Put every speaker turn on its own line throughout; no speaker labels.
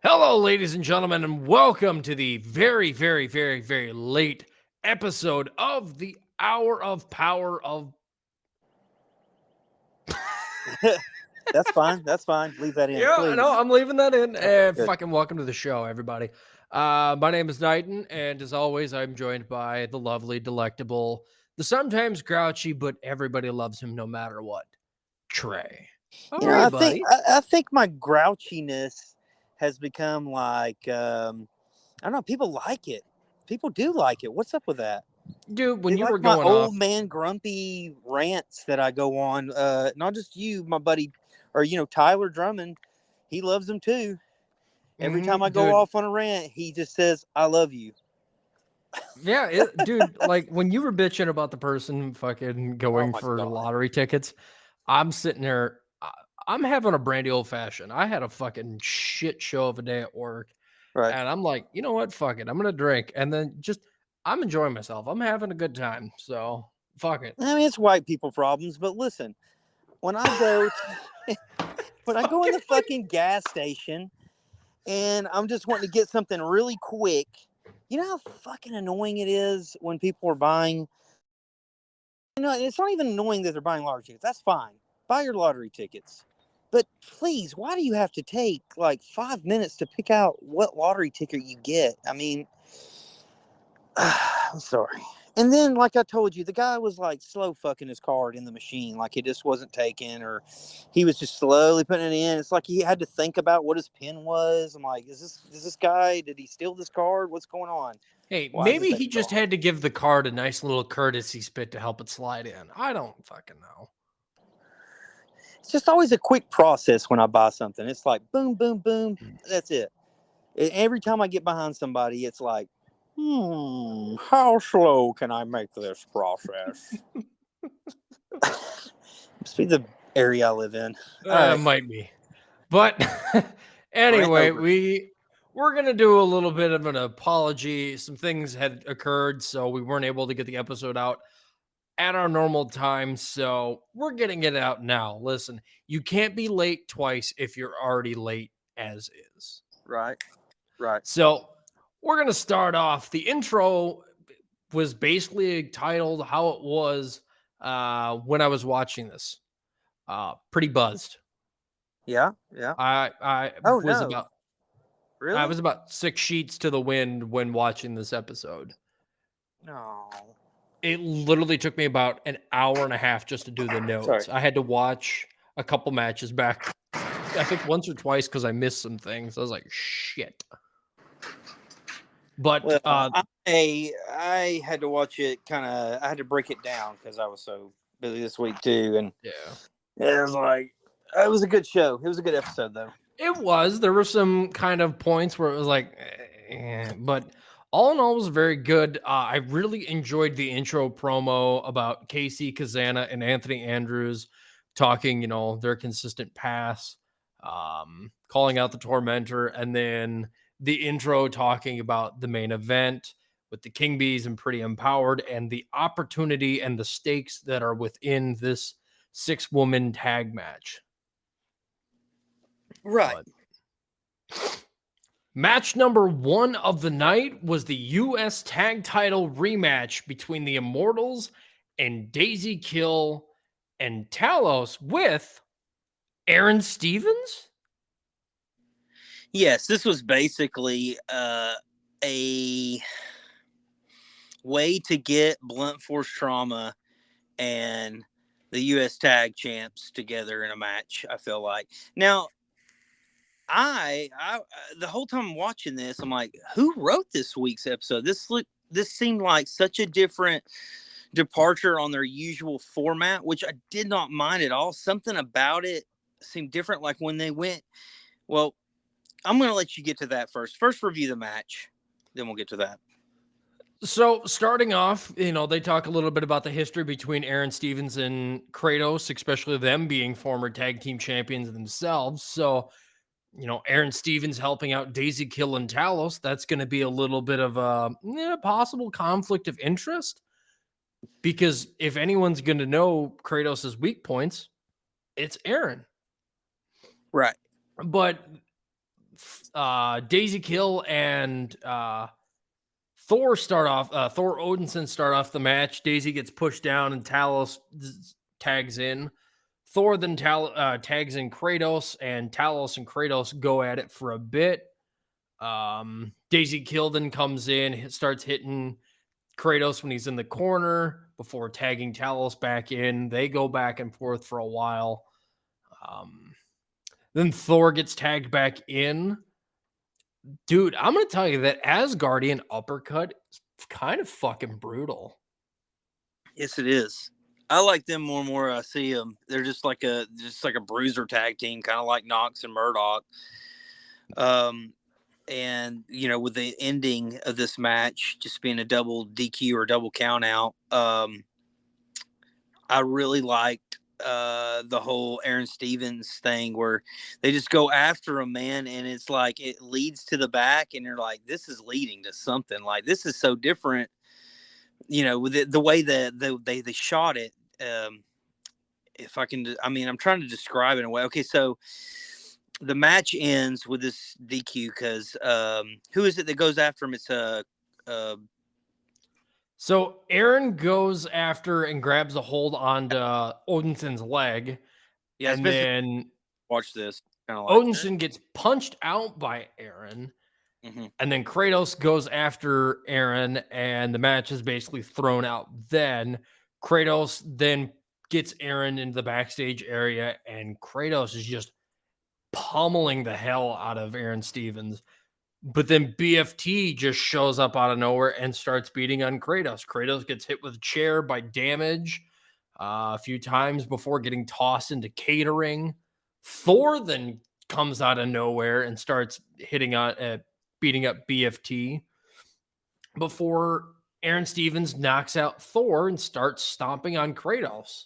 Hello, ladies and gentlemen, and welcome to the very late episode of the Hour of Power of.
That's fine. That's fine. Leave that in,
Yeah,
please.
no, I'm leaving that in.
Good.
Fucking welcome to the show, everybody. My name is Knighton, and as always, I'm joined by the lovely, delectable, the sometimes grouchy, but everybody loves him no matter what, Trey. How
You know,
are you,
I think
buddy?
I, I think my grouchiness has become like I don't know. People like it. People do like it. What's up with that?
Dude,
They
when you
like
were
my
going off,
old man grumpy rants that I go on. Not just you, my buddy, or Tyler Drummond. He loves them too. Every time I go
dude.
off on a rant, he just says, "I love you."
Yeah, dude, like when you were bitching about the person fucking
Oh
going
my
for
god!
lottery tickets, I'm sitting there, I'm having a brandy old fashioned. I had a fucking shit show of a day at work,
Right.
and I'm like, you know what? Fuck it. I'm gonna drink, and then I'm enjoying myself. I'm having a good time. So fuck it.
I mean, it's white people problems, but listen, when I go when I go in
Fucking
the fucking gas station and I'm just wanting to get something really quick, you know how fucking annoying it is when people are buying. It's not even annoying that they're buying lottery tickets. That's fine. Buy your lottery tickets. But please, why do you have to take like 5 minutes to pick out what lottery ticket you get? I mean, I'm sorry. And then, like I told you, the guy was like slow fucking his card in the machine, like it just wasn't taken, or he was just slowly putting it in. It's like he had to think about what his pin was. I'm like, is this guy? Did he steal this card? What's going on?
Hey,
Why is it
maybe he
taking so
just
long?
had to give the card a nice little courtesy spit to help it slide in. I don't fucking know.
It's just always a quick process when I buy something. It's like boom, boom, boom. That's it. Every time I get behind somebody, it's like, how slow can I make this process? Must be the area I live in. All right,
Might be. But
rant
anyway,
over.
we're gonna do a little bit of an apology. Some things had occurred, so we weren't able to get the episode out at our normal time. So we're getting it out now. Listen, you can't be late twice if you're already late as is.
Right, right.
So we're gonna start off. The intro was basically titled how it was when I was watching this. Pretty buzzed.
Yeah, yeah.
I
Oh
was
no,
about I
really?
was about 6 sheets to the wind when watching this episode.
No.
It literally took me about an hour and a half just to do the
Sorry.
notes. I had to watch a couple matches back, I think once or twice because I missed some things. I was like, "Shit." But,
Well, I had to watch it kind of. I had to break it down because I was so busy this week too, and
yeah.
it was like it was a good show. It was a good episode though.
There were some kind of points where it was like, but all in all, it was very good. I really enjoyed the intro promo about Casey Kazana and Anthony Andrews talking, their consistent pass, calling out the tormentor, and then the intro talking about the main event with the King Bees and Pretty Empowered and the opportunity and the stakes that are within this 6-woman tag match.
Right.
But match number 1 of the night was the U.S. Tag Title Rematch between the Immortals and Daisy Kill and Talos with Aaron Stevens?
Yes, this was basically a way to get Blunt Force Trauma and the U.S. Tag Champs together in a match. I feel like now. I the whole time I'm watching this, I'm like, who wrote this week's episode? This seemed like such a different departure on their usual format, which I did not mind at all. Something about it seemed different. Like when they went, well, I'm going to let you get to that first. First, review the match, then we'll get to that.
So, starting off, they talk a little bit about the history between Aaron Stevens and Kratos, especially them being former tag team champions themselves. So, Aaron Stevens helping out Daisy Kill and Talos, that's going to be a little bit of a possible conflict of interest. Because if anyone's going to know Kratos' weak points, it's Aaron.
Right.
But Daisy Kill and Thor Odinson start off the match. Daisy gets pushed down and Talos tags in. Thor then tags in Kratos, and Talos and Kratos go at it for a bit. Daisy Kill then comes in, starts hitting Kratos when he's in the corner before tagging Talos back in. They go back and forth for a while. Then Thor gets tagged back in. Dude, I'm going to tell you that Asgardian uppercut is kind of fucking brutal.
Yes, it is. I like them more and more I see them. They're just like a bruiser tag team, kind of like Knox and Murdoch. And with the ending of this match just being a double DQ or double count out, I really liked the whole Aaron Stevens thing where they just go after him, man, and it's like it leads to the back, and you're like, this is leading to something. Like, this is so different, with the way that they shot it. If I can, I'm trying to describe it in a way. Okay, so the match ends with this DQ because who is it that goes after him? It's
So Aaron goes after and grabs a hold onto Odinson's leg.
yeah,
and then
watch this. Kind of like
Odinson gets punched out by Aaron.
Mm-hmm.
And then Kratos goes after Aaron, and the match is basically thrown out. Then Kratos then gets Aaron into the backstage area, and Kratos is just pummeling the hell out of Aaron Stevens. But then BFT just shows up out of nowhere and starts beating on Kratos. Kratos gets hit with a chair by Damage a few times before getting tossed into catering. Thor then comes out of nowhere and starts beating up BFT before Aaron Stevens knocks out Thor and starts stomping on Kratos.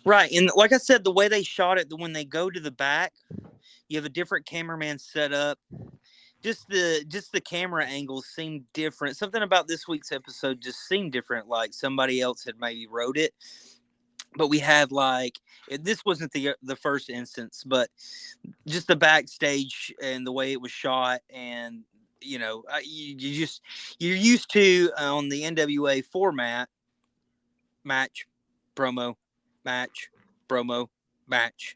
Right. And like I said, the way they shot it, when they go to the back, you have a different cameraman set up. Just the camera angles seem different. Something about this week's episode just seemed different, like somebody else had maybe wrote it. But we have this wasn't the first instance, but just the backstage and the way it was shot, and you're used to on the NWA format, match, promo, match, promo, match,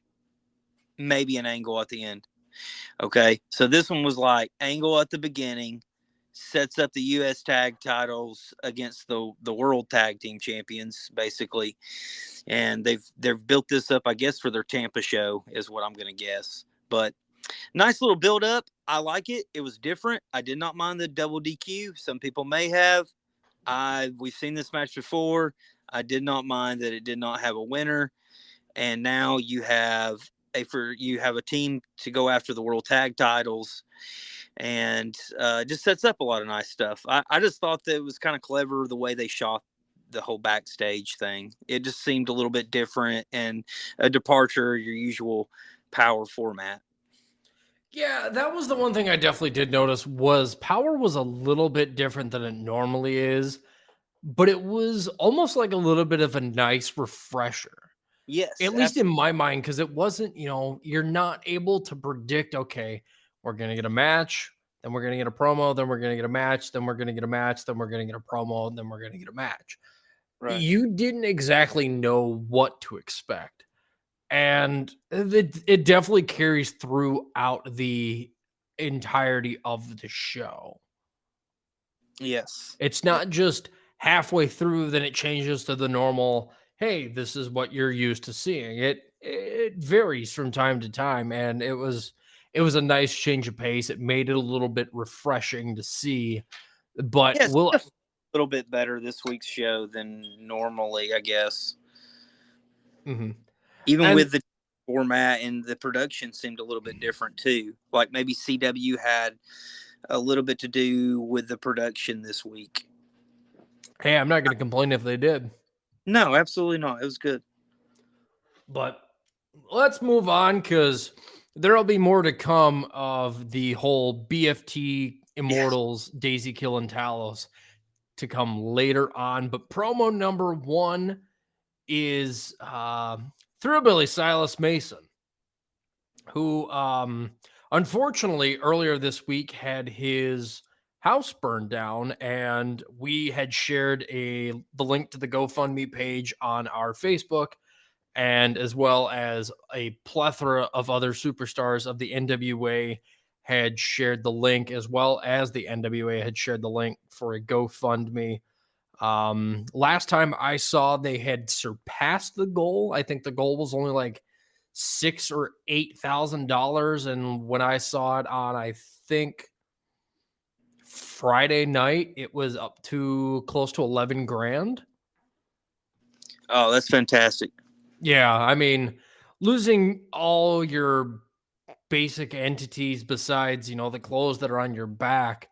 maybe an angle at the end. Okay, so this one was like angle at the beginning, sets up the U.S. tag titles against the World Tag Team Champions, basically, and they've built this up, I guess, for their Tampa show, is what I'm going to guess. But nice little build up. I like it. It was different. I did not mind the double DQ. Some people may have. We've seen this match before. I did not mind that it did not have a winner, and now you have a team to go after the world tag titles, and just sets up a lot of nice stuff. I just thought that it was kind of clever the way they shot the whole backstage thing. It just seemed a little bit different and a departure your usual Powerrr format.
Yeah, that was the one thing I definitely did notice was Powerrr was a little bit different than it normally is, but it was almost like a little bit of a nice refresher.
Yes,
At least in my mind, because it wasn't, you're not able to predict, okay, we're going to get a match, then we're going to get a promo, then we're going to get a match, then we're going to get a match, then we're going to get a promo, and then we're going to get a match.
Right.
You didn't exactly know what to expect. And it definitely carries throughout the entirety of the show.
Yes.
It's not just halfway through, then it changes to the normal, hey, this is what you're used to seeing. It varies from time to time, and it was a nice change of pace. It made it a little bit refreshing to see. But
yes, a little bit better this week's show than normally, I guess.
Mm-hmm.
Even with the format, and the production seemed a little bit different too. Like maybe CW had a little bit to do with the production this week.
Hey, I'm not going to complain if they did.
No, absolutely not. It was good.
But let's move on, because there'll be more to come of the whole BFT Immortals, yes. Daisy Kill and Talos to come later on. But promo number one is Through Billy Silas Mason. who unfortunately earlier this week had his house burned down, and we had shared the link to the GoFundMe page on our Facebook, and as well as a plethora of other superstars of the NWA had shared the link, as well as the NWA had shared the link for a GoFundMe. Last time I saw, they had surpassed the goal. I think the goal was only like $6,000 or $8,000, and when I saw it on, I think Friday night, it was up to close to 11 grand.
Oh, that's fantastic.
Yeah, I mean, losing all your basic entities besides, the clothes that are on your back,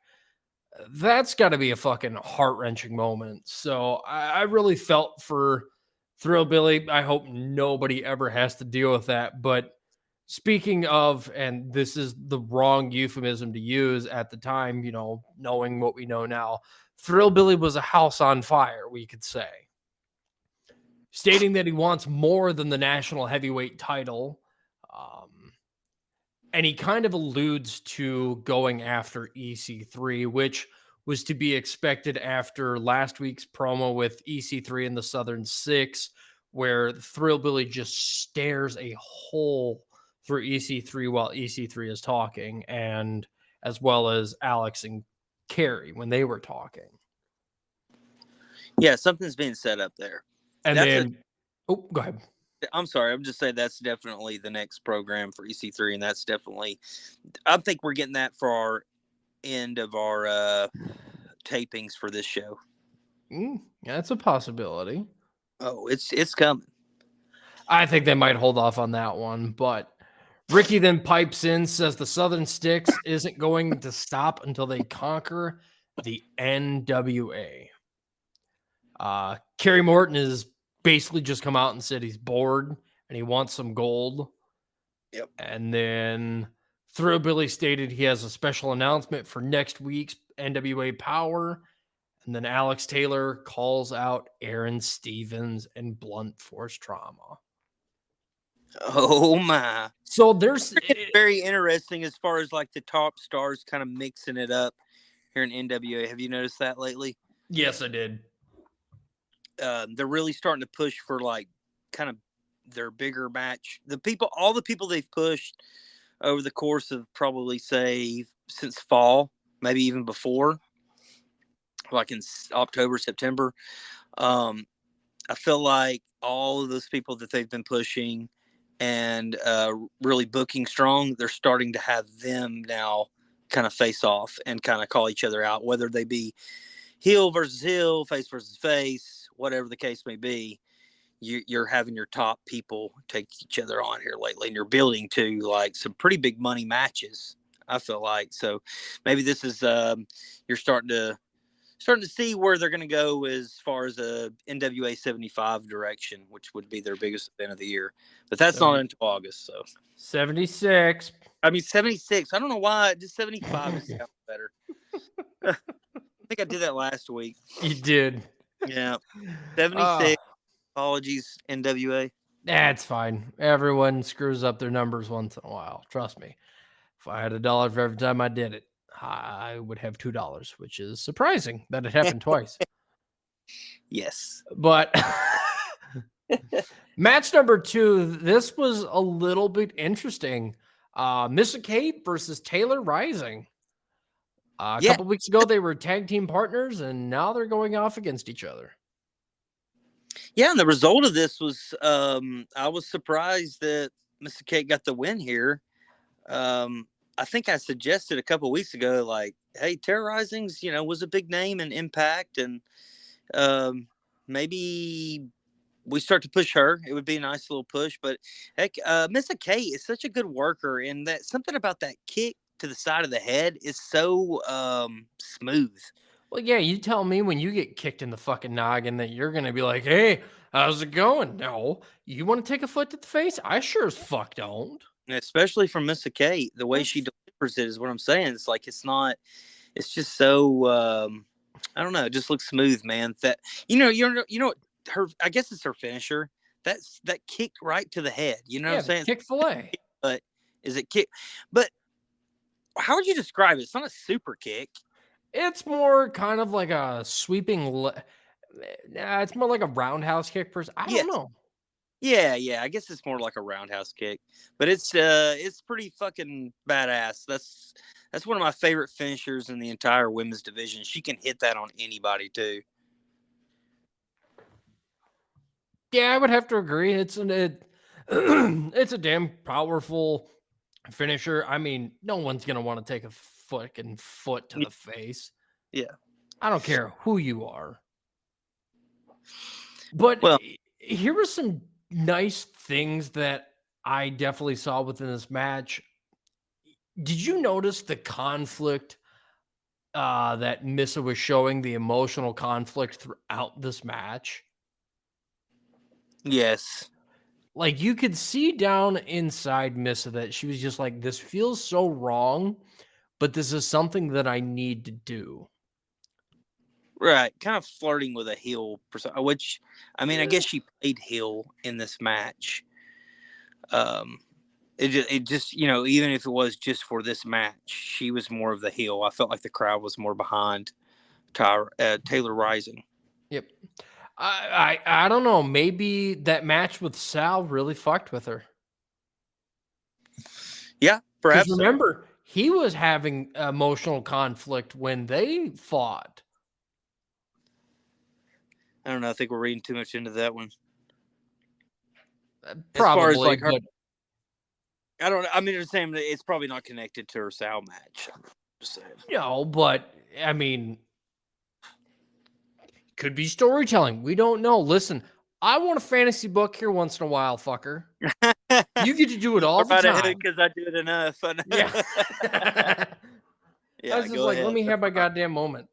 that's got to be a fucking heart-wrenching moment. So I really felt for Thrillbilly. I hope nobody ever has to deal with that. But speaking of, and this is the wrong euphemism to use at the time, knowing what we know now, Thrillbilly was a house on fire, we could say, stating that he wants more than the national heavyweight title. Um, and he kind of alludes to going after EC3, which was to be expected after last week's promo with EC3 and the Southern Six, where Thrillbilly just stares a hole through EC3 while EC3 is talking, and as well as Alex and Kerry when they were talking.
Yeah, something's being set up there.
And then, go ahead.
I'm sorry. I'm just saying that's definitely the next program for EC3, and that's definitely. I think we're getting that for our end of our tapings for this show.
That's a possibility.
Oh, it's coming.
I think they might hold off on that one, but Ricky then pipes in, says the Southern Sticks isn't going to stop until they conquer the NWA. Kerry Morton has basically just come out and said he's bored and he wants some gold.
Yep.
And then Thrillbilly stated he has a special announcement for next week's NWA Powerrr. And then Alex Taylor calls out Aaron Stevens and Blunt Force Trauma.
Oh my!
So there's
very interesting as far as like the top stars kind of mixing it up here in NWA. Have you noticed that lately?
Yes, I did.
They're really starting to push for like kind of their bigger match. All the people they've pushed over the course of probably say since fall, maybe even before, like in October, September. I feel like all of those people that they've been pushing and really booking strong, they're starting to have them now kind of face off and kind of call each other out, whether they be heel versus heel, face versus face, whatever the case may be. You're having your top people take each other on here lately, and you're building to like some pretty big money matches, I feel like. So maybe this is you're starting to see where they're going to go as far as a NWA 75 direction, which would be their biggest event of the year. But that's not until August. So
76.
I mean 76. I don't know why. Just 75 just sounds better. I think I did that last week.
You did.
Yeah. 76. Apologies, NWA.
That's fine. Everyone screws up their numbers once in a while. Trust me. If I had $1 for every time I did it, I would have $2, which is surprising that it happened twice.
Yes.
But match number 2, this was a little bit interesting. Missa Kate versus Taylor Rising. A couple weeks ago, they were tag team partners, and now they're going off against each other.
Yeah, and the result of this was I was surprised that Missa Kate got the win here. I think I suggested a couple of weeks ago, like, hey, Terrorizing's, was a big name and Impact, and maybe we start to push her. It would be a nice little push. But heck, Missa Kate is such a good worker, and that something about that kick to the side of the head is so smooth.
Well, yeah, you tell me when you get kicked in the fucking noggin that you're going to be like, hey, how's it going? No. You want to take a foot to the face? I sure as fuck don't.
Especially from Missa Kate, the way she delivers it is what I'm saying. It's like it's just so I don't know, it just looks smooth, man. That her, I guess it's her finisher. That kick right to the head. You know what I'm saying?
Chick-fil-A.
But Is it kick? But how would you describe it? It's not a super kick.
It's more kind of like a sweeping. Nah, it's more like a roundhouse kick. I don't
Yes.
know.
Yeah. I guess it's more like a roundhouse kick, but it's pretty fucking badass. That's one of my favorite finishers in the entire women's division. She can hit that on anybody too.
Yeah, I would have to agree. It's a damn powerful finisher. I mean, no one's gonna want to take a fucking foot to the face.
Yeah.
I don't care who you are. But
Well,
here were some nice things that I definitely saw within this match. Did you notice the conflict that Missa was showing, the emotional conflict throughout this match?
yes.
Like you could see down inside Missa that she was just like, this feels so wrong, but this is something that I need to do.
Right. Kind of flirting with a heel persona, which, I mean, I
Eh,
guess she played heel in this match. Um, it just, even if it was just for this match, she was more of the heel. I felt like the crowd was more behind Taylor Rising.
Yep. I don't know. Maybe that match with Sal really fucked with her.
Yeah,
Because
perhaps so.
remember, he was having emotional conflict when they fought.
I don't know. I think we're reading too much into that one. As far as
Probably,
like her,
but
I don't know. I mean, they're saying that it's probably not connected to her Sal match. Just saying.
but I mean, could be storytelling. We don't know. Listen, I want a fantasy book here once in a while, fucker. You get to do it all
All
the
right, ahead
time.
because I do it enough.
Yeah. I
Yeah,
was just
go
like, let
ahead.
me
That's
have my
fine.
goddamn moment.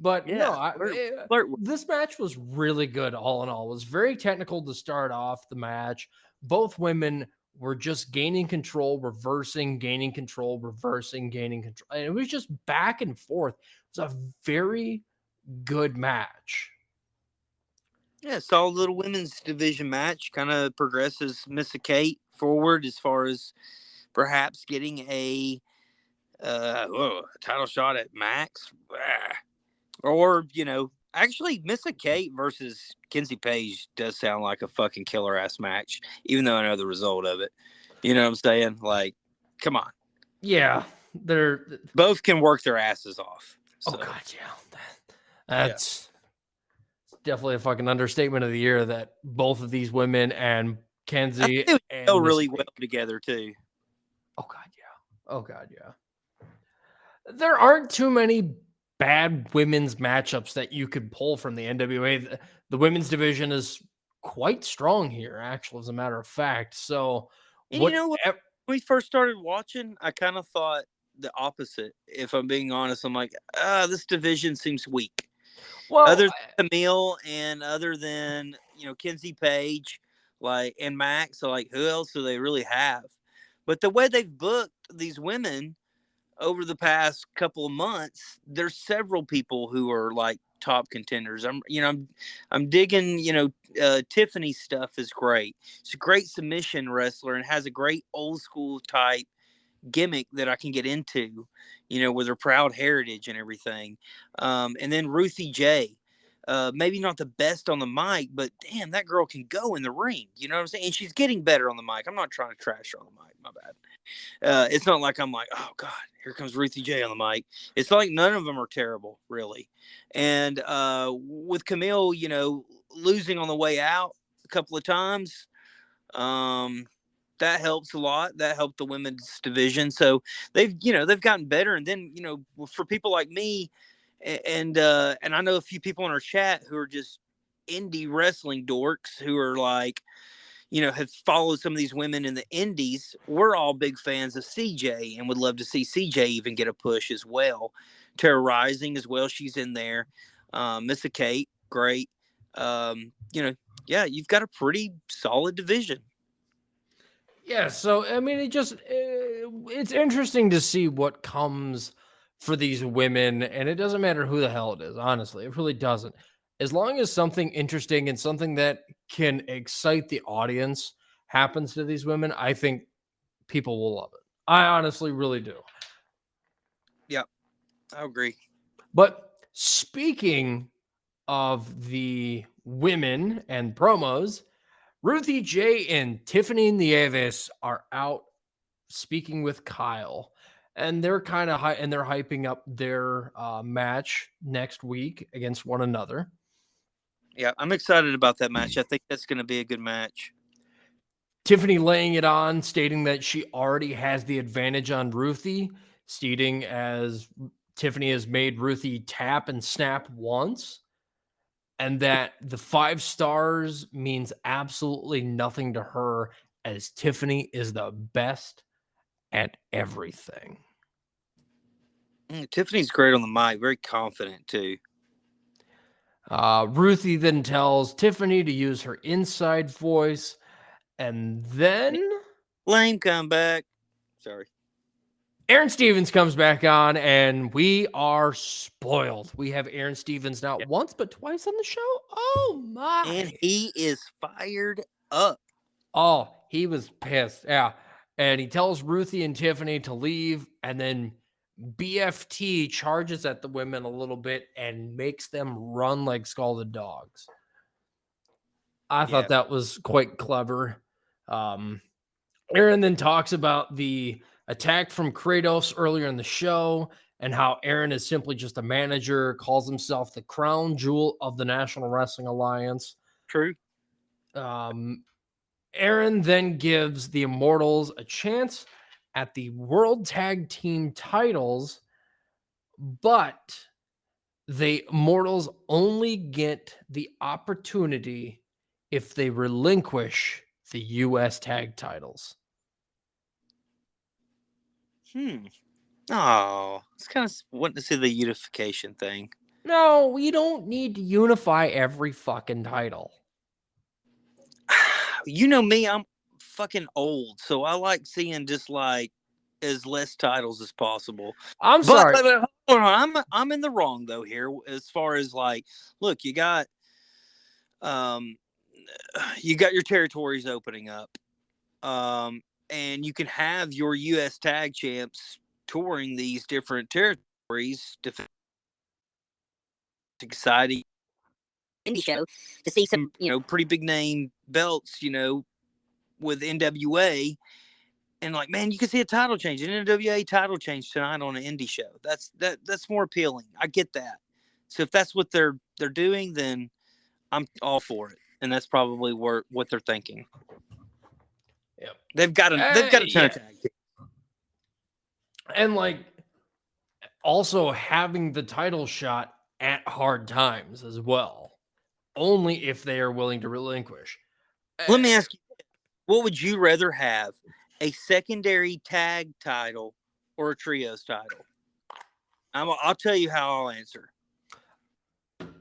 But no,
Yeah, flirt with.
this match was really good all in all. It was very technical to start off the match. Both women were just gaining control, reversing, gaining control, reversing, gaining control. And it was just back and forth. It was a very good match.
Yeah, solid little women's division match. Kind of progresses Missa Kate forward as far as perhaps getting a title shot at Max. Or, actually, Missa Kate versus Kenzie Page does sound like a fucking killer ass match, even though I know the result of it. You know what I'm saying? Like, come on.
Yeah, they're
Both can work their asses off.
oh
So,
god, yeah.
yeah.
That's definitely a fucking understatement of the year that both of these women and
I think
Kenzie
they would go
and Missa
really well
Kate.
together, too.
Oh god, yeah. Oh god, yeah. There aren't too many bad women's matchups that you could pull from the NWA. The women's division is quite strong here, actually, as a matter of fact. So,
And you
what?
know what? When we first started watching, I kind of thought the opposite. If I'm being honest, I'm like, this division seems weak.
Well,
Other than Camille and other than Kenzie Page, like and Max, so like who else do they really have? But the way they've booked these women over the past couple of months, there's several people who are like top contenders. I'm digging. Tiffany's stuff is great. She's a great submission wrestler and has a great old school type gimmick that I can get into, with her proud heritage and everything. And then Ruthie J. Maybe not the best on the mic, but damn, that girl can go in the ring. You know what I'm saying? And she's getting better on the mic. I'm not trying to trash her on the mic. My bad. It's not like I'm like, oh God, here comes Ruthie J on the mic. It's like none of them are terrible, really. And with Camille, losing on the way out a couple of times, that helps a lot. That helped the women's division. So they've gotten better. And then for people like me, and I know a few people in our chat who are just indie wrestling dorks who are like, have followed some of these women in the indies. We're all big fans of CJ and would love to see CJ even get a push as well. Terra Rising as well. She's in there. Missa Kate, great. Yeah, you've got a pretty solid division.
yeah. So, I mean, it's interesting to see what comes for these women, and it doesn't matter who the hell it is. Honestly, it really doesn't. As long as something interesting and something that can excite the audience happens to these women, I think people will love it. I honestly really do.
Yeah, I agree.
But speaking of the women and promos, Ruthie J and Tiffany Nieves are out speaking with Kyle, and they're kind of they're hyping up their match next week against one another.
Yeah, I'm excited about that match. I think that's going to be a good match.
Tiffany laying it on, stating that she already has the advantage on Ruthie, stating as Tiffany has made Ruthie tap and snap once, and that the 5 stars means absolutely nothing to her, as Tiffany is the best at everything.
Tiffany's great on the mic, very confident too.
Ruthie then tells Tiffany to use her inside voice, and then
Lame comeback. Sorry.
Aaron Stevens comes back on, and we are spoiled. We have Aaron Stevens not once, but twice on the show. Oh, my.
And he is fired up.
Oh, he was pissed. Yeah. And he tells Ruthie and Tiffany to leave, and then BFT charges at the women a little bit and makes them run like scalded dogs. I thought that was quite clever. Aaron then talks about the attack from Kratos earlier in the show and how Aaron is simply just a manager, calls himself the crown jewel of the National Wrestling Alliance.
True.
Aaron then gives the Immortals a chance at the World Tag Team titles, but the Immortals only get the opportunity if they relinquish the U.S. tag titles.
Oh, it's kind of wanting to see the unification thing.
No, we don't need to unify every fucking title.
You know me, I'm fucking old, so I like seeing just like as less titles as possible.
I'm sorry.
But hold on, I'm in the wrong though here as far as like, look, you got your territories opening up, and you can have your U.S. tag champs touring these different territories. Exciting indie show to see some pretty big name belts with NWA, and like, man, you can see a title change, an NWA title change tonight on an indie show. That's more appealing. I get that. So if that's what they're doing, then I'm all for it, and that's probably what they're thinking.
Yep.
They've got a ton of tag teams.
And like also having the title shot at Hard Times as well, only if they are willing to relinquish.
Let me ask you, what would you rather have, a secondary tag title or a trios title? I'll tell you how I'll answer.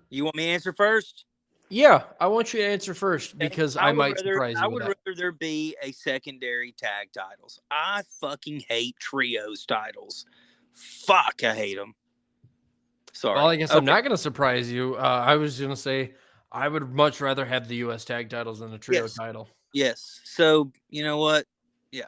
You want me to answer first?
Yeah, I want you to answer first because I might surprise you.
I would rather there be a secondary tag titles. I fucking hate trios titles. Fuck, I hate them. Sorry.
Well, I guess I'm not going to surprise you. I was going to say I would much rather have the U.S. tag titles than a trio title.
Yes. So, you know what? Yeah.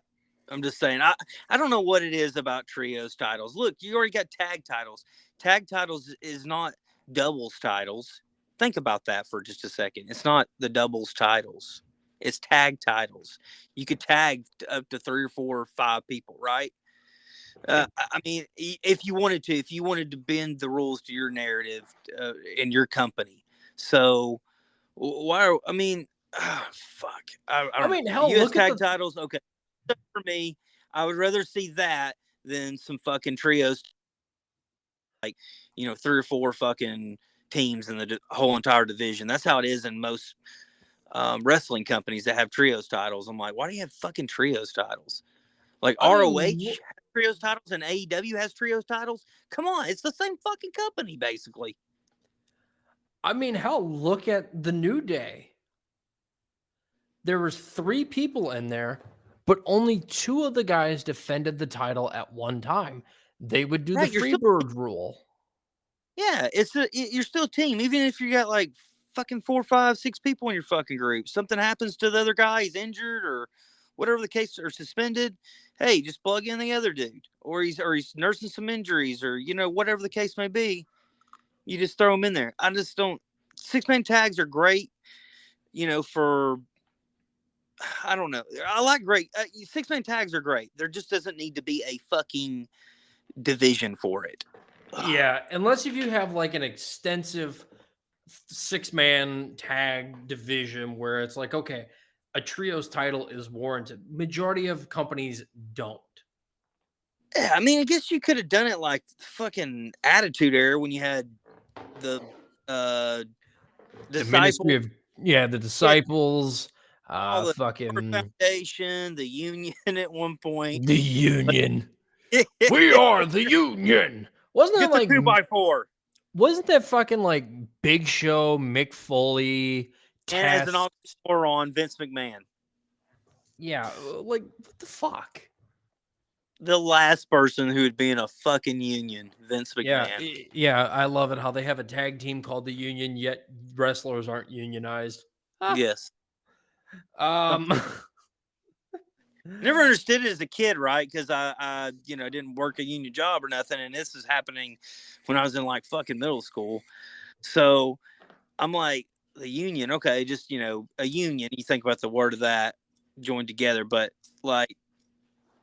I'm just saying. I don't know what it is about trios titles. Look, you already got tag titles. Tag titles is not doubles titles. Think about that for just a second. It's not the doubles titles. It's tag titles. You could tag up to 3 or 4 or 5 people, right? I mean, if you wanted to bend the rules to your narrative in your company. So why? Fuck. I mean, hell, U.S. tag titles. Okay, for me, I would rather see that than some fucking trios. Like 3 or 4 fucking teams in the whole entire division. That's how it is in most wrestling companies that have trios titles. I'm like, why do you have fucking trios titles? Like ROH has trios titles and AEW has trios titles. Come on, it's the same fucking company basically.
I mean, hell, look at the New Day. There was 3 people in there, but only 2 of the guys defended the title at one time. They would do the Freebird rule.
Yeah, you're still a team, even if you got like fucking 4, 5, 6 people in your fucking group. Something happens to the other guy, he's injured or whatever the case, or suspended, hey, just plug in the other dude, or he's nursing some injuries, or whatever the case may be. You just throw him in there. I just don't. 6-man tags are great. For I don't know. I like great 6-man tags are great. There just doesn't need to be a fucking division for it.
Yeah, unless if you have like an extensive 6-man tag division where it's like, okay, a trios title is warranted. Majority of companies don't.
Yeah, I mean, I guess you could have done it like fucking Attitude Era when you had the
The Ministry
Disciple,
of the Disciples,
all the
fucking
Foundation, the Union at one point.
the Union. We are the Union. Wasn't that
Get the
like
2x4.
wasn't that fucking like Big Show, Mick Foley,
And as an
Test?
on Vince McMahon.
Yeah, like what the fuck?
The last person who would be in a fucking union, Vince McMahon.
Yeah, I love it how they have a tag team called the Union, yet wrestlers aren't unionized.
Yes.
Um,
Never understood it as a kid, right? Because I didn't work a union job or nothing, and this is happening when I was in like fucking middle school. So I'm like, the union, okay, just a union. You think about the word of that joined together, but like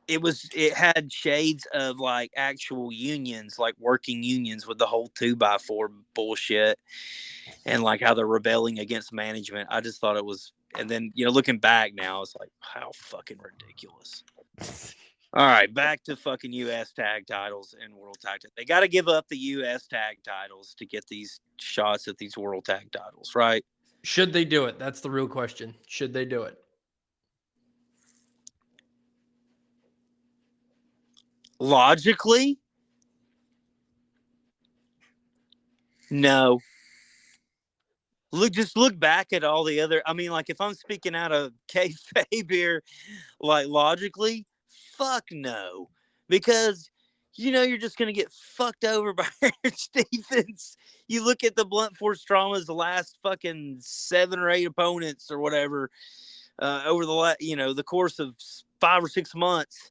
it had shades of like actual unions, like working unions with the whole 2x4 bullshit, and like how they're rebelling against management. I just thought it was, and then looking back now, it's like how fucking ridiculous. All right, back to fucking U.S. tag titles and world tag titles. They got to give up the U.S. tag titles to get these shots at these world tag titles, right?
Should they do it? That's the real question. Should they do it?
Logically, no. Just look back at all the other. I mean, like if I'm speaking out of kayfabe here, like logically, fuck no, because you're just gonna get fucked over by Stephens. You look at the blunt force traumas, the last fucking 7 or 8 opponents or whatever over the course of 5 or 6 months.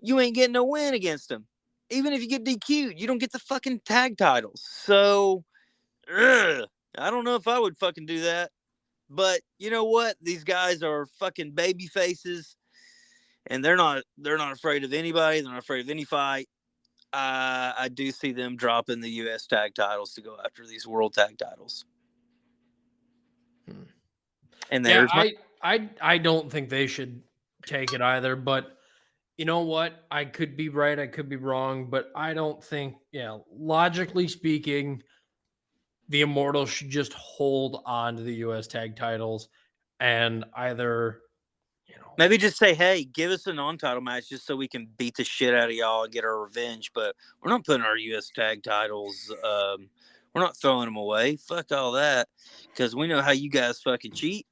You ain't getting no win against them. Even if you get DQ'd, you don't get the fucking tag titles. So, I don't know if I would fucking do that. But you know what? These guys are fucking baby faces, and they're not afraid of anybody. They're not afraid of any fight. I do see them dropping the U.S. tag titles to go after these world tag titles. And there's
I don't think they should take it either, but you know what? I could be right, I could be wrong, but I don't think, logically speaking, the Immortals should just hold on to the US tag titles and either,
maybe just say, hey, give us a non-title match just so we can beat the shit out of y'all and get our revenge. But we're not putting our U.S. tag titles. We're not throwing them away. Fuck all that, because we know how you guys fucking cheat,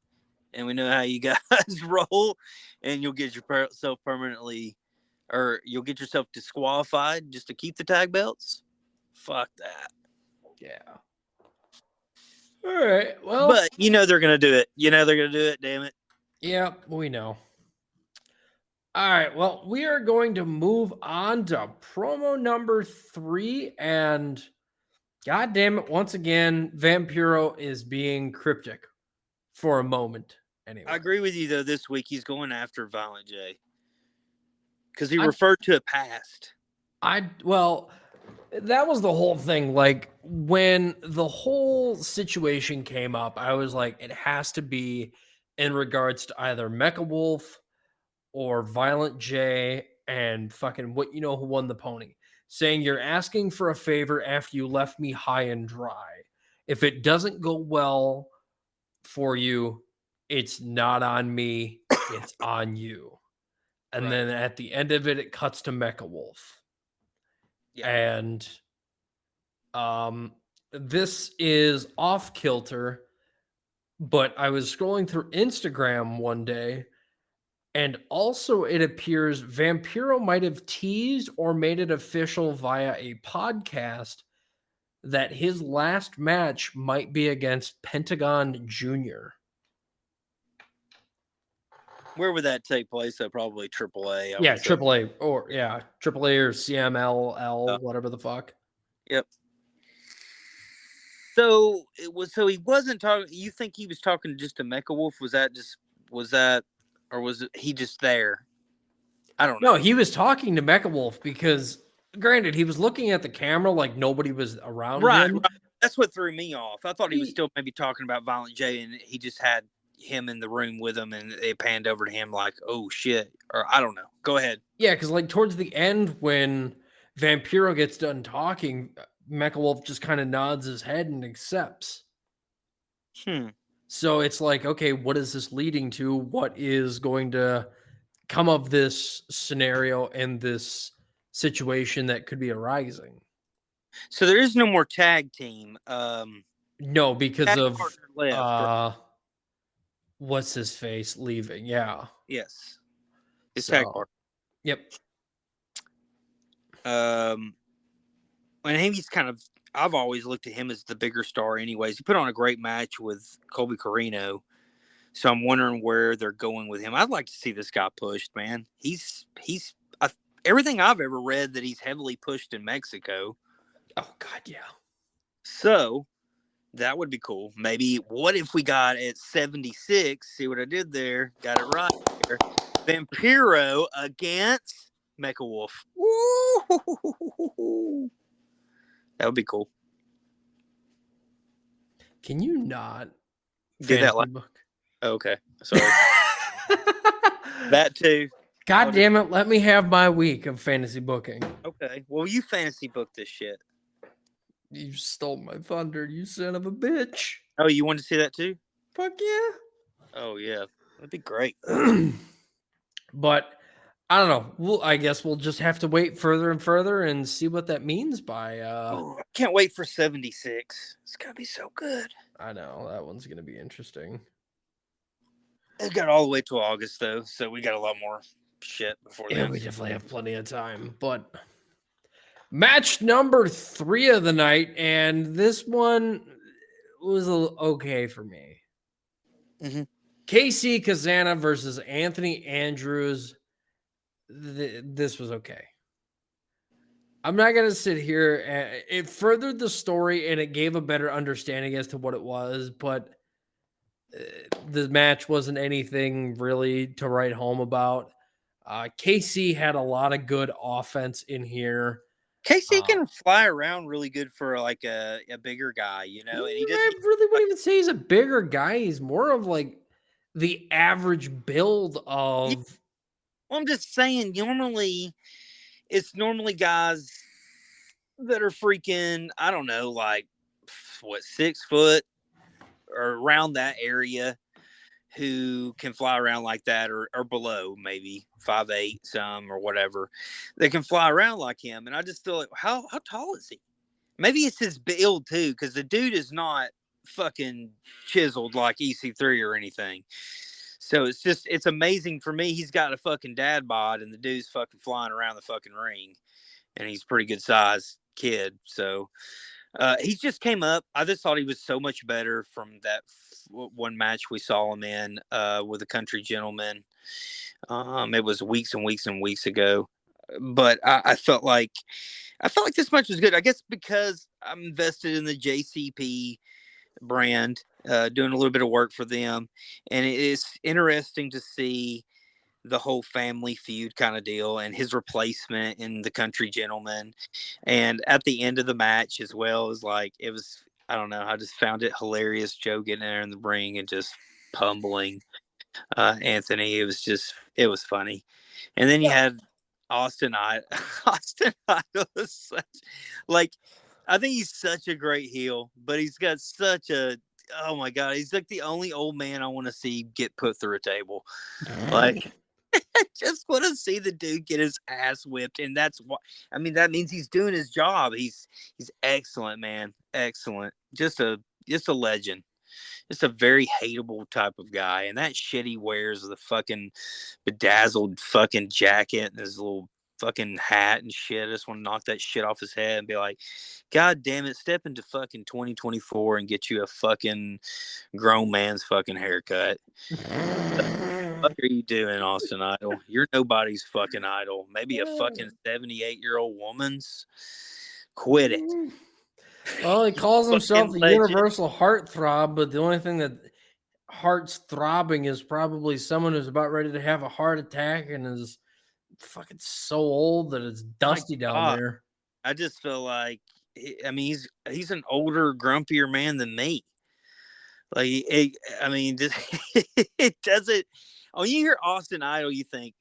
and we know how you guys roll, and you'll get yourself permanently, or you'll get yourself disqualified just to keep the tag belts. Fuck that.
Yeah. All right. Well,
but they're gonna do it. They're gonna do it. Damn it.
Yeah, we know. All right. Well, we are going to move on to promo number 3, and God damn it, once again, Vampiro is being cryptic for a moment. Anyway,
I agree with you though. This week he's going after Violent J because he referred to a past.
Well, that was the whole thing. Like when the whole situation came up, I was like, it has to be in regards to either Mecha Wolf or Violent J and fucking who won the pony. Saying you're asking for a favor after you left me high and dry. If it doesn't go well for you, it's not on me, it's on you. And then at the end of it, it cuts to Mecha Wolf. Yeah. And this is off kilter, but I was scrolling through Instagram one day, and also it appears Vampiro might have teased or made it official via a podcast that his last match might be against Pentagon Jr.
Where would that take place? So probably AAA, I
Yeah,
would say.
AAA or AAA or
Uh,
CMLL, whatever the fuck.
yep. So it was. So he wasn't talking. You think he was talking just to Mecha Wolf? Was that, or was he just there? I don't
No,
know.
he was talking to Mecha Wolf because, granted, he was looking at the camera like nobody was around
Right,
him.
right. That's what threw me off. I thought he was
He,
still maybe talking about Violent J, and he just had him in the room with him, and it panned over to him like, "Oh shit," or I don't know. Go ahead.
yeah, because like towards the end when Vampiro gets done talking, Mecha Wolf just kind of nods his head and accepts.
Hmm.
So it's like, okay, what is this leading to? What is going to come of this scenario and this situation that could be arising?
So there is no more tag team.
No, because
Tag
of
partner left. Right?
what's his face leaving. Yeah.
Yes, his tag
So,
partner.
yep.
Um, and he's kind of. I've always looked at him as the bigger star. Anyways, he put on a great match with Colby Corino. So I'm wondering where they're going with him. I'd like to see this guy pushed, man. He's everything I've ever read that he's heavily pushed in Mexico.
Oh God, yeah.
So that would be cool. Maybe what if we got at 76? See what I did there? Got it right there. Vampiro against Mecha Wolf. Woo! That would be cool.
Can you not
Did that
fantasy
like
book?
okay. Sorry. That too.
God damn it, let me have my week of fantasy booking.
Okay. Well, you fantasy book this shit.
You stole my thunder, you son of a bitch.
Oh, you wanted to see that too?
Fuck yeah.
Oh yeah. That'd be great.
But I don't know. I guess we'll just have to wait further and further and see what that means by
Oh, I can't wait for 76. It's gonna be so good.
I know that one's gonna be interesting.
It got all the way to August though, so we got a lot more shit before
Yeah,
then.
we definitely have plenty of time. But match number 3 of the night, and this one was okay for me.
Mm-hmm.
KC Kazana versus Anthony Andrews. This was okay. I'm not going to sit here. It furthered the story and it gave a better understanding as to what it was, but the match wasn't anything really to write home about. KC had a lot of good offense in here.
Casey can fly around really good for like a bigger guy, you know, and he doesn't.
I really wouldn't even say he's a bigger guy. He's more of like the average build
Yeah,
of.
well, I'm just saying. It's normally guys that are freaking. I don't know, like what 6 foot or around that area who can fly around like that or below maybe 5'8" some or whatever. They can fly around like him, and I just feel like how tall is he? Maybe it's his build too, because the dude is not fucking chiseled like EC3 or anything. So it's amazing for me. He's got a fucking dad bod, and the dude's fucking flying around the fucking ring, and he's a pretty good size kid. So he just came up. I just thought he was so much better from that one match we saw him in with a country gentleman. It was weeks and weeks and weeks ago, but I felt like this match was good. I guess because I'm invested in the JCP brand, doing a little bit of work for them, and it is interesting to see the whole family feud kind of deal and his replacement in the country gentleman. And at the end of the match as well, it was I don't know, I just found it hilarious. Joe getting there in the ring and just pummeling Anthony. It was funny. And then you had Austin Austin Idol. Like, I think he's such a great heel, but he's got such a oh my god, he's like the only old man I want to see get put through a table. Like, I just want to see the dude get his ass whipped, and that's what I mean. That means he's doing his job. He's excellent, man. Excellent. Just a legend. Just a very hateable type of guy. And that shit he wears, the fucking bedazzled fucking jacket and his little fucking hat and shit. I just want to knock that shit off his head and be like, God damn it, step into fucking 2024 and get you a fucking grown man's fucking haircut. What are you doing, Austin Idol? You're nobody's fucking idol. Maybe a fucking 78-year-old woman's. Quit it.
Well, he calls himself
Fucking
the
legend.
universal heartthrob, but the only thing that heart's throbbing is probably someone who's about ready to have a heart attack and is fucking so old that it's dusty down there.
I just feel like, I mean, he's an older, grumpier man than me. Like, I mean, it doesn't. When you hear Austin Idol, you think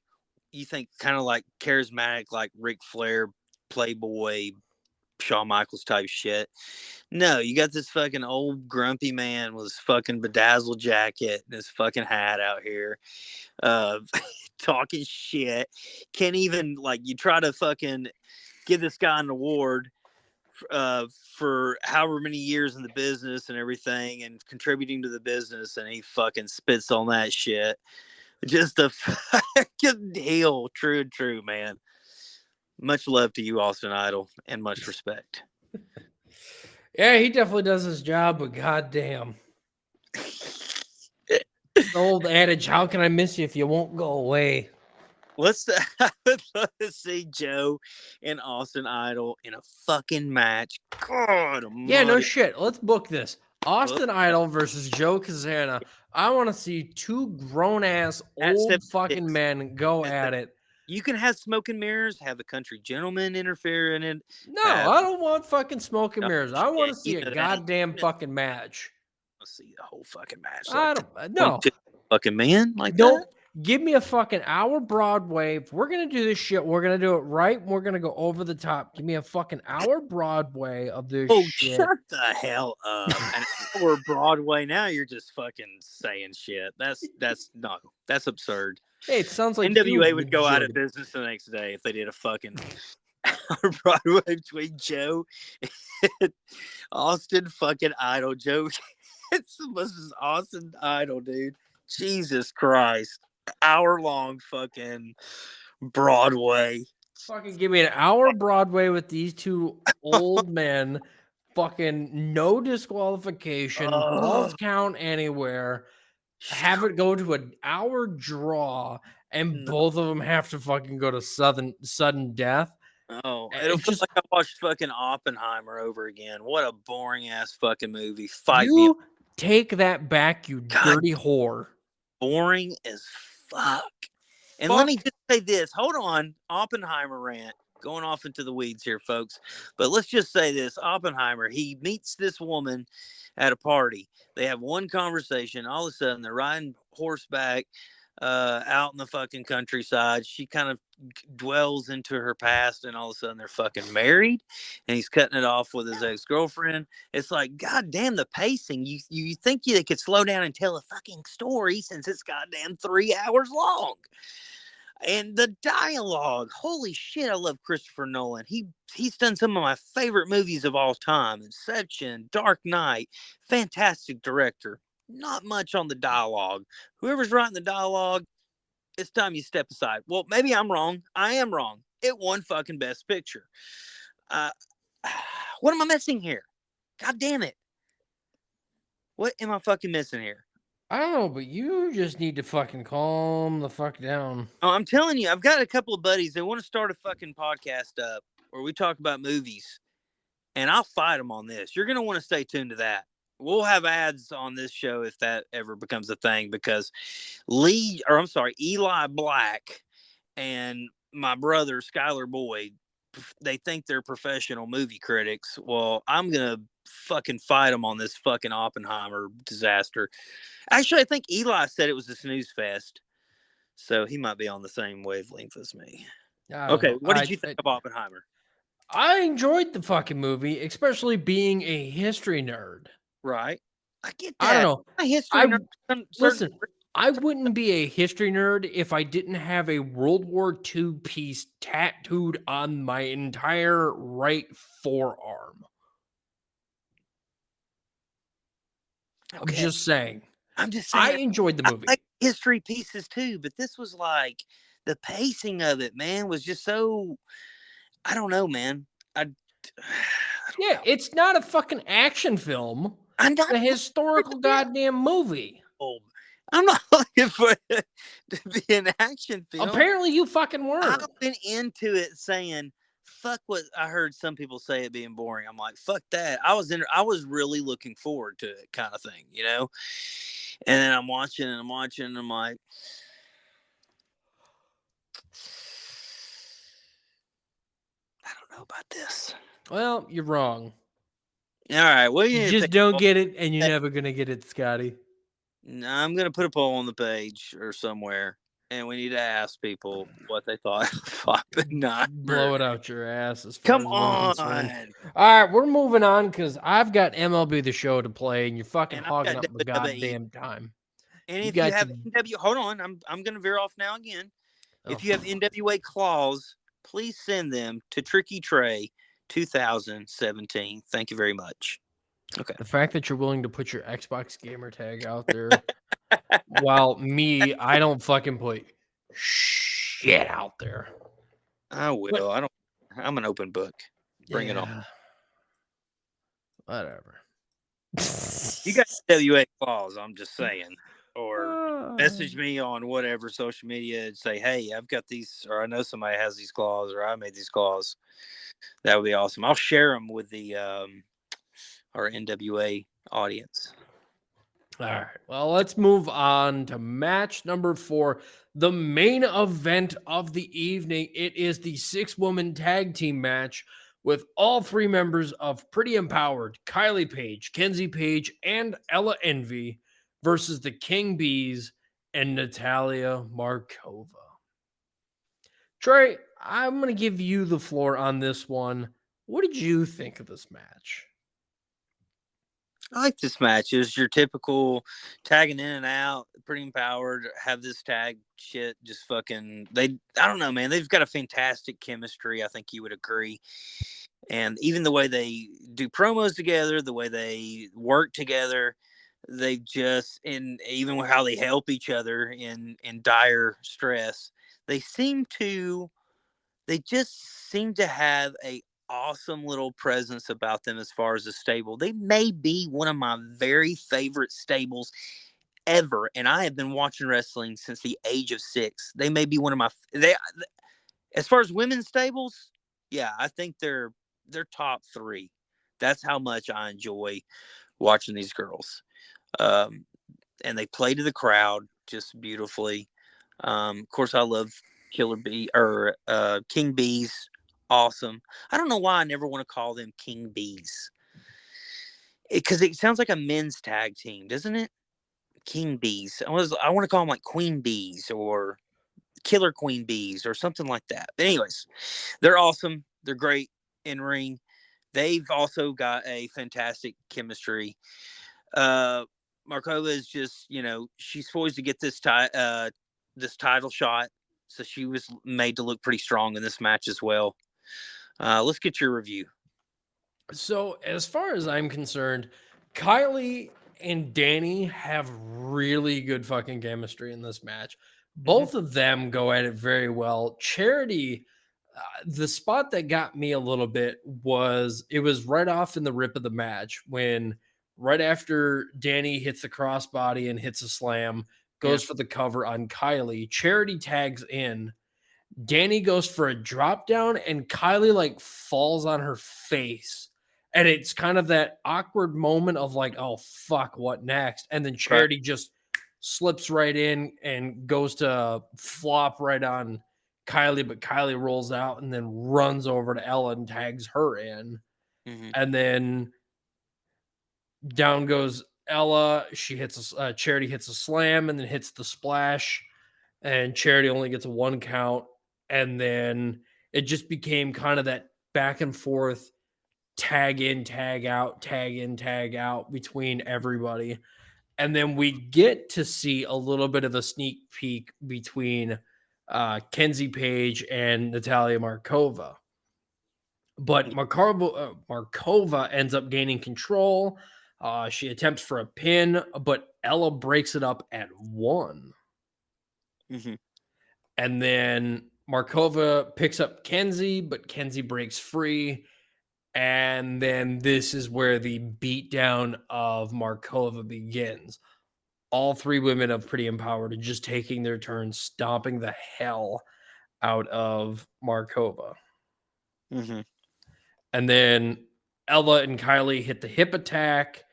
kind of like charismatic, like Ric Flair, Playboy, Shawn Michaels type shit. No, you got this fucking old grumpy man with his fucking bedazzled jacket and his fucking hat out here, talking shit. Can't even, like, you try to fucking give this guy an award for however many years in the business and everything and contributing to the business, and he fucking spits on that shit. Just a fucking heel, true, man. Much love to you, Austin Idol, and much respect.
Yeah, he definitely does his job, but goddamn. The old adage, how can I miss you if you won't go away?
I would love to see Joe and Austin Idol in a fucking match. God almighty.
Yeah, no shit. Let's book this. Austin Idol versus Joe Kazana. I want to see two grown-ass old fucking men go at it.
You can have smoke and mirrors, have a country gentleman interfere in it.
No, I don't want fucking smoke and mirrors. I want to see a goddamn fucking match.
Let's see the whole fucking match.
I don't know.
Fucking man like
nope.
that.
Give me a fucking hour Broadway. If we're gonna do this shit, we're gonna do it right. We're gonna go over the top. Give me a fucking hour Broadway of this shit.
Shut the hell up. An hour Broadway. Now you're just fucking saying shit. That's absurd.
Hey, it sounds like
NWA would go out of business the next day if they did a fucking hour Broadway between Joe and Austin fucking Idol. Joe, it's Austin Idol, dude. Jesus Christ. Hour-long fucking Broadway.
Fucking give me an hour Broadway with these two old men. Fucking no disqualification. Falls count anywhere. Have it go to an hour draw, and both of them have to fucking go to sudden death.
Oh, it'll feel like I watched fucking Oppenheimer over again. What a boring ass fucking movie. Fight me.
Take that back, you dirty whore.
Boring as fuck. And let me just say this. Hold on. Oppenheimer rant. Going off into the weeds here, folks. But let's just say this. Oppenheimer, he meets this woman at a party. They have one conversation. All of a sudden, they're riding horseback out in the fucking countryside. She kind of dwells into her past, and all of a sudden, they're fucking married. And he's cutting it off with his ex-girlfriend. It's like, God damn, the pacing. You think they could slow down and tell a fucking story since it's goddamn 3 hours long. And the dialogue, holy shit, I love Christopher Nolan. He's done some of my favorite movies of all time. Inception, Dark Knight, fantastic director. Not much on the dialogue. Whoever's writing the dialogue, it's time you step aside. Well, maybe I'm wrong. I am wrong. It won fucking Best Picture. What am I missing here? God damn it. What am I fucking missing here?
I don't know, but you just need to fucking calm the fuck down.
Oh, I'm telling you, I've got a couple of buddies that want to start a fucking podcast up where we talk about movies, and I'll fight them on this. You're going to want to stay tuned to that. We'll have ads on this show if that ever becomes a thing, because Eli Black and my brother, Skylar Boyd, they think they're professional movie critics. Well, I'm going to fucking fight them on this fucking Oppenheimer disaster. Actually, I think Eli said it was a snooze fest, so he might be on the same wavelength as me. Okay, what did you think of Oppenheimer?
I enjoyed the fucking movie, especially being a history nerd.
Right. I get that.
I don't know.
A history nerd.
Listen, I wouldn't be a history nerd if I didn't have a World War II piece tattooed on my entire right forearm. Okay. I'm just saying.
I enjoyed the movie. I like
history
pieces too, but this was like the pacing of it, man, was just so. I don't know, man. I don't
Yeah,
know.
it's not a fucking action film.
I'm
It's
not
a
looking for it to
historical
be.
goddamn movie.
I'm not looking for it to be an action film.
Apparently, you fucking
I
were.
went into it saying, "Fuck what." I heard some people say it being boring. I'm like, "Fuck that." I was really looking forward to it, kind of thing, you know. And then I'm watching and I'm watching and I'm like, I don't know about this.
Well, you're wrong.
All right, well, you
You
need to
just
take
don't
a
get it, and you're
poll.
never gonna get it, Scotty.
I'm gonna put a poll on the page or somewhere, and we need to ask people what they thought of Oppenheimer.
Blow it out your ass, as far
Come
as I'm concerned.
on.
All right, we're moving on because I've got MLB The Show to play, and you're fucking
And I've
hogging
got
up my
WWE.
goddamn time.
And
You
if you
got
have
the
NW, hold on, I'm gonna veer off now again.
oh,
If you have NWA claws, please send them to Tricky Trey 2017. Thank you very much. Okay.
the fact that you're willing to put your Xbox gamer tag out there, while me, I don't fucking put shit out there.
I
But
will. I don't. I'm an open book. Bring it on.
yeah, whatever.
You got NWA claws. I'm just saying. Or
Ah.
message me on whatever social media and say, "Hey, I've got these," or "I know somebody has these claws," or "I made these claws." That would be awesome. I'll share them with the our NWA audience.
All right. Well, let's move on to match number 4, the main event of the evening. It is the 6-woman tag team match with all 3 members of Pretty Empowered, Kylie Page, Kenzie Page, and Ella Envy versus the King Bees and Natalia Markova. Trey, I'm going to give you the floor on this one. What did you think of this match?
I like this match. It was your typical tagging in and out, Pretty Empowered, have this tag shit just fucking I don't know, man. They've got a fantastic chemistry. I think you would agree. And even the way they do promos together, the way they work together, they just and even how they help each other in dire stress. They seem to they just seem to have a awesome little presence about them as far as a stable. They may be one of my very favorite stables ever, and I have been watching wrestling since the age of 6. They may be one of my they as far as women's stables. Yeah, I think they're top 3. That's how much I enjoy watching these girls. Um, and they play to the crowd just beautifully. Of course, I love Killer Bee or King Bees. Awesome. I don't know why I never want to call them King Bees because it sounds like a men's tag team, doesn't it? King Bees. I want to call them like Queen Bees or Killer Queen Bees or something like that. But anyways, they're awesome. They're great in ring. They've also got a fantastic chemistry. Uh, Markova is just, she's poised to get this title shot, so she was made to look pretty strong in this match as well. Let's get your review.
So, as far as I'm concerned, Kylie and Danny have really good fucking chemistry in this match.
Mm-hmm.
Both of them go at it very well. Charity, the spot that got me a little bit was it was right off in the rip of the match when right after Danny hits the crossbody and hits a slam,
Yeah.
goes for the cover on Kylie. Charity tags in. Danny goes for a drop down and Kylie like falls on her face. And it's kind of that awkward moment of like, oh fuck, what next? And then
Right.
Charity just slips right in and goes to flop right on Kylie, but Kylie rolls out and then runs over to Ella and tags her in.
Mm-hmm.
And then down goes Ella. She hits Charity hits a slam and then hits the splash, and Charity only gets a 1 count. And then it just became kind of that back and forth tag in, tag out, tag in, tag out between everybody. And then we get to see a little bit of a sneak peek between Kenzie Page and Natalia Markova. But Markova ends up gaining control. She attempts for a pin, but Ella breaks it up at 1.
Mm-hmm.
And then Markova picks up Kenzie, but Kenzie breaks free. And then this is where the beatdown of Markova begins. All three women of Pretty Empowered are just taking their turns, stomping the hell out of Markova.
Mm-hmm.
And then Ella and Kylie hit the hip attack.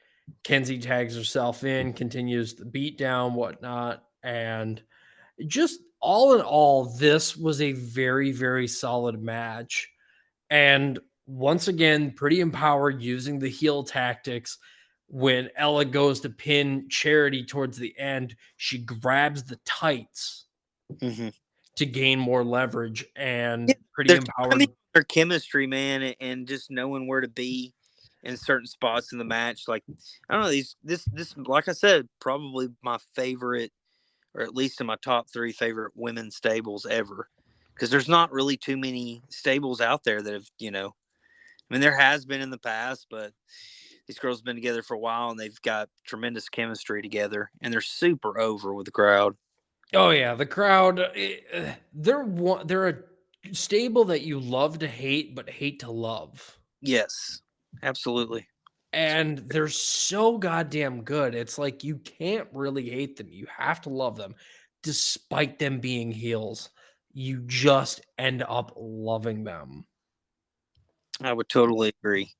Kenzie tags herself in, continues the beatdown, whatnot. And just all in all, this was a very, very solid match. And once again, Pretty Empowered using the heel tactics. When Ella goes to pin Charity towards the end, she grabs the tights
Mm-hmm.
to gain more leverage, and
Yeah,
Pretty
they're
Empowered.
their chemistry, man, and just knowing where to be in certain spots in the match. Like, I don't know, this like I said, probably my favorite, or at least in my top 3 favorite women's stables ever. Because there's not really too many stables out there that have, I mean, there has been in the past, but these girls have been together for a while and they've got tremendous chemistry together, and they're super over with the crowd.
Oh yeah, the crowd. They're a stable that you love to hate, but hate to love.
Yes, absolutely.
And they're so goddamn good. It's like you can't really hate them. You have to love them, despite them being heels. You just end up loving them.
I would totally agree.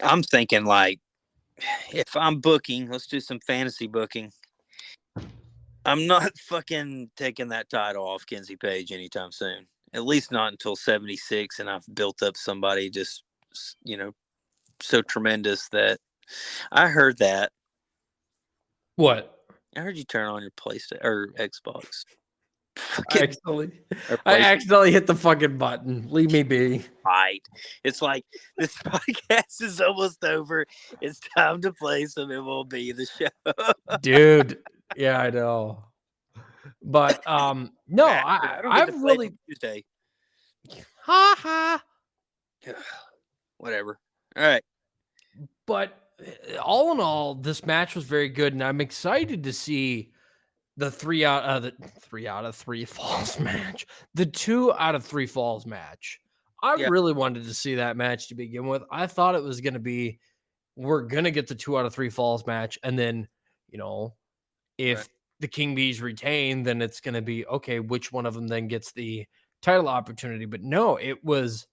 I'm thinking, like, if I'm booking, let's do some fantasy booking. I'm not fucking taking that title off Kenzie Page anytime soon. At least not until 76, and I've built up somebody just, so tremendous that I heard that.
What?
I heard you turn on your PlayStation or Xbox.
I
Fucking
accidentally,
or
I
PlayStation.
accidentally hit the fucking button. Leave me be.
Right. It's like this podcast is almost over. It's time to play some MLB The Show.
Dude. Yeah, I know. But no,
I don't get to
I've
play till
really
Tuesday.
ha ha.
Whatever. All right.
But all in all, this match was very good, and I'm excited to see the 3 out of 3 falls match, the 2 out of 3 falls match. I
Yeah.
really wanted to see that match to begin with. I thought it was going to be we're going to get the 2 out of 3 falls match, and then you know
Right.
if the King Bees retain, then it's going to be okay. Which one of them then gets the title opportunity? But no, it was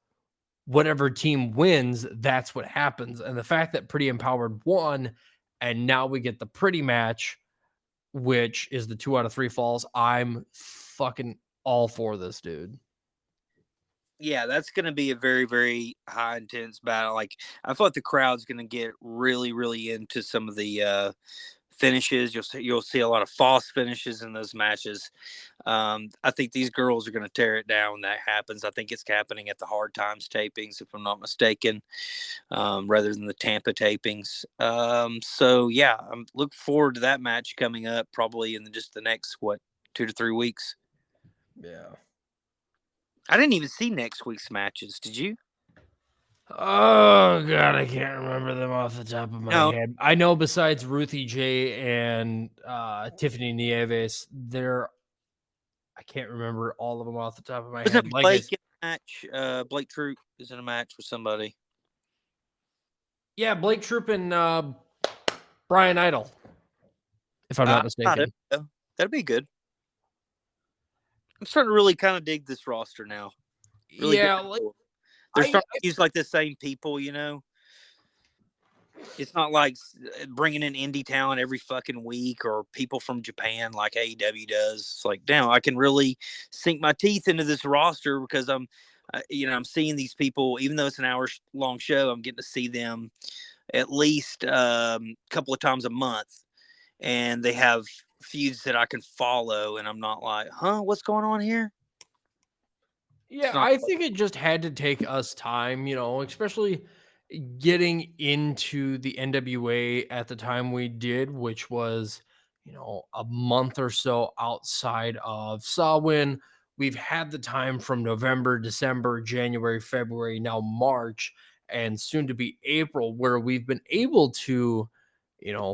whatever team wins, that's what happens. And the fact that Pretty Empowered won, and now we get the pretty match, which is the 2 out of 3 falls. I'm fucking all for this, dude.
Yeah, that's going to be a very, very high intense battle. Like, I thought the crowd's going to get really, really into some of the finishes. You'll see a lot of false finishes in those matches. I think these girls are going to tear it down when that happens. I think it's happening at the Hard Times tapings, if I'm not mistaken, rather than the Tampa tapings. So yeah, I'm looking forward to that match coming up probably in just the next 2 to 3 weeks.
Yeah.
I didn't even see next week's matches. Did you?
Oh god, I can't remember them off the top of my
No.
head. I know besides Ruthie J and Tiffany Nieves, I can't remember all of them off the top of my head.
Wasn't
Like
Blake in a match? Blake Troop is in a match with somebody.
yeah, Blake Troop and Brian Idol, if I'm not mistaken.
That'd be good. I'm starting to really kind of dig this roster now. Really
Yeah,
good.
like
They're
I
starting to use like the same people, It's not like bringing in indie talent every fucking week or people from Japan like AEW does. It's like, damn, I can really sink my teeth into this roster because I'm seeing these people, even though it's an hour-long show, I'm getting to see them at least a couple of times a month, and they have feuds that I can follow, and I'm not like, huh, what's going on here? It's
Yeah,
not.
I think it just had to take us time, especially getting into the NWA at the time we did, which was, a month or so outside of Samhain. We've had the time from November, December, January, February, now March, and soon to be April, where we've been able to,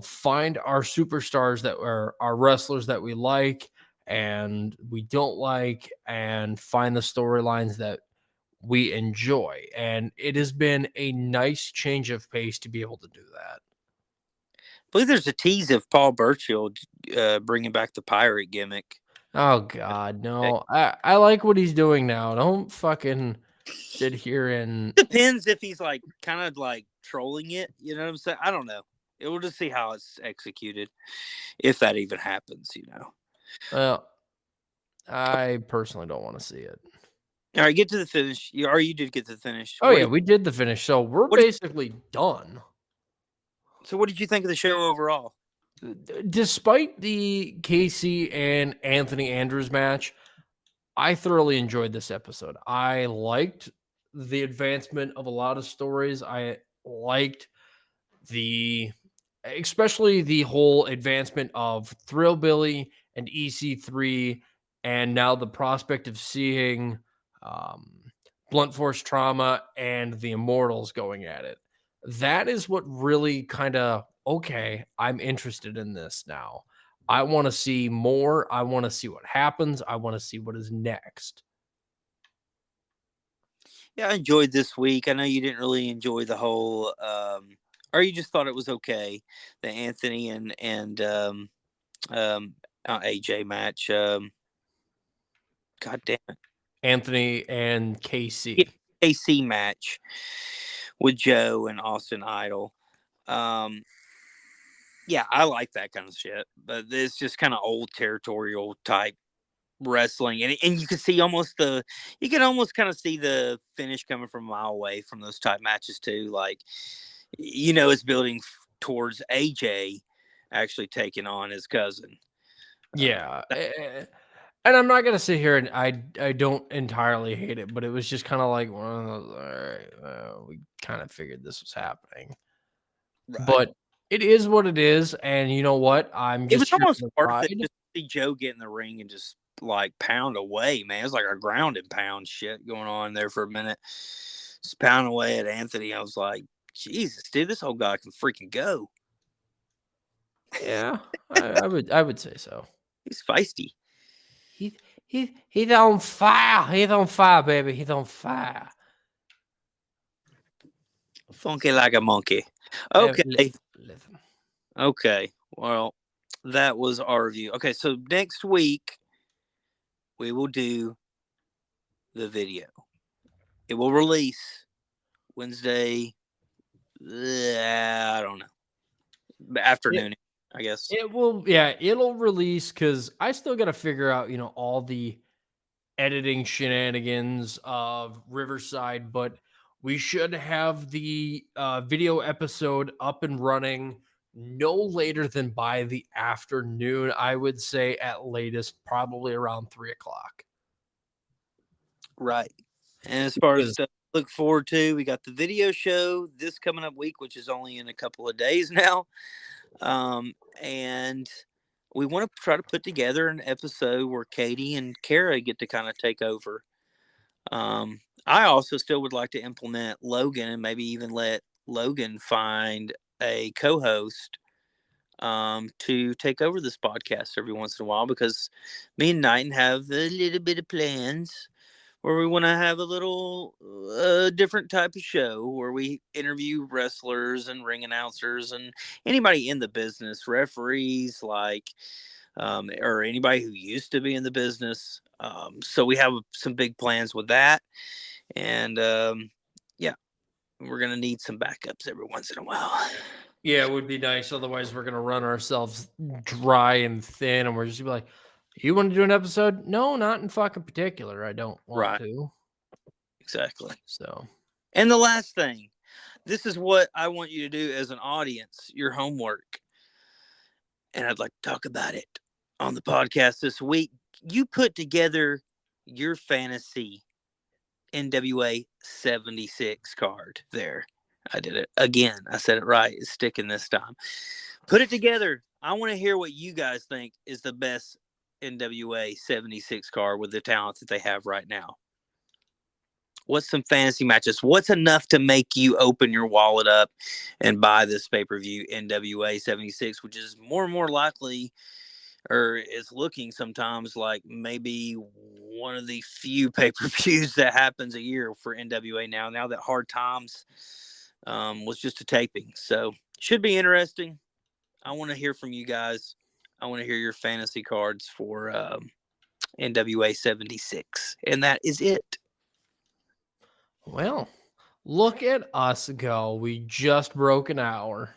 find our superstars that are our wrestlers that we like and we don't like, and find the storylines that we enjoy. And it has been a nice change of pace to be able to do that.
I believe there's a tease of Paul Burchill bringing back the pirate gimmick.
Oh God, no. I like what he's doing now. Don't fucking sit here and
Depends if he's like kind of like trolling it. You know what I'm saying? I don't know. We'll just see how it's executed, if that even happens.
well, I personally don't want to see it.
All right, get to the finish. You did get to the finish.
Oh yeah, we did the finish. So we're basically done.
So what did you think of the show overall?
Despite the Casey and Anthony Andrews match, I thoroughly enjoyed this episode. I liked the advancement of a lot of stories. I liked especially the whole advancement of Thrillbilly and EC3, and now the prospect of seeing Blunt Force Trauma and the Immortals going at it. That is what really kind of, okay, I'm interested in this now. I want to see more. I want to see what happens. I want to see what is next.
Yeah, I enjoyed this week. I know you didn't really enjoy the whole, or you just thought it was okay. The Anthony and AJ match. God damn it,
Anthony and KC.
AC match with Joe and Austin Idol. Yeah, I like that kind of shit, but it's just kind of old territorial type wrestling, and you can see you can almost kind of see the finish coming from a mile away from those type matches too. Like, it's building towards AJ actually taking on his cousin.
Yeah. And I'm not gonna sit here and I don't entirely hate it, but it was just kind of like one of those. All right, we kind of figured this was happening,
Right.
But it is what it is, and you know what?
It was almost worth it
pride.
just to see Joe get in the ring and just like pound away, man. It was like a ground and pound shit going on there for a minute. Just pound away at Anthony. I was like, Jesus, dude, this whole guy can freaking go.
Yeah, I would say so.
He's feisty.
He's on fire. He's on fire, baby. He's on fire.
Funky like a monkey. Okay.
Listen.
Okay. Well, that was our review. Okay, so next week we will do the video. It will release Wednesday. I don't know. Afternoon, I guess.
It will. Yeah, it'll release because I still got to figure out, all the editing shenanigans of Riverside, but we should have the video episode up and running no later than by the afternoon. I would say at latest, probably around 3:00.
Right. And as far as stuff to look forward to, we got the video show this coming up week, which is only in a couple of days now. And we want to try to put together an episode where Katie and Kara get to kind of take over. I also still would like to implement Logan and maybe even let Logan find a co-host to take over this podcast every once in a while, because me and Knighton have a little bit of plans where we want to have a little different type of show where we interview wrestlers and ring announcers and anybody in the business, referees, or anybody who used to be in the business. So we have some big plans with that. And yeah, we're going to need some backups every once in a while.
Yeah, it would be nice. Otherwise, we're going to run ourselves dry and thin, and we're just going to be like, you want to do an episode? No, not in fucking particular. I don't want to.
Exactly.
So,
and the last thing, this is what I want you to do as an audience, your homework. And I'd like to talk about it on the podcast this week. You put together your fantasy NWA 76 card there. I did it again. I said it right. It's sticking this time. Put it together. I want to hear what you guys think is the best NWA 76 card with the talent that they have right now. What's some fantasy matches? What's enough to make you open your wallet up and buy this pay-per-view NWA 76, which is more and more likely or it's looking sometimes like maybe one of the few pay-per-views that happens a year for NWA now that Hard Times was just a taping. So should be interesting. I want to hear from you guys. I want to hear your fantasy cards for NWA 76. And that is it.
Well, look at us go. We just broke an hour.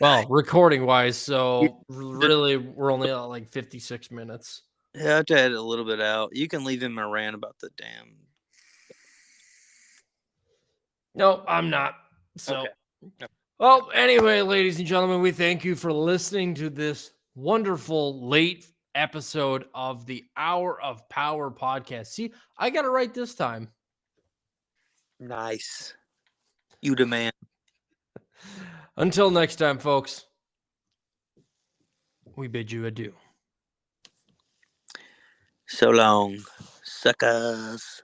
Well, recording wise, so really we're only at like 56 minutes.
Yeah, I have to edit a little bit out. You can leave in my rant about the damn.
No, I'm not. So,
Okay.
well, anyway, ladies and gentlemen, we thank you for listening to this wonderful late episode of the Hour of Power podcast. See, I got it right this time.
Nice. You demand.
Until next time, folks, we bid you adieu.
So long, suckers.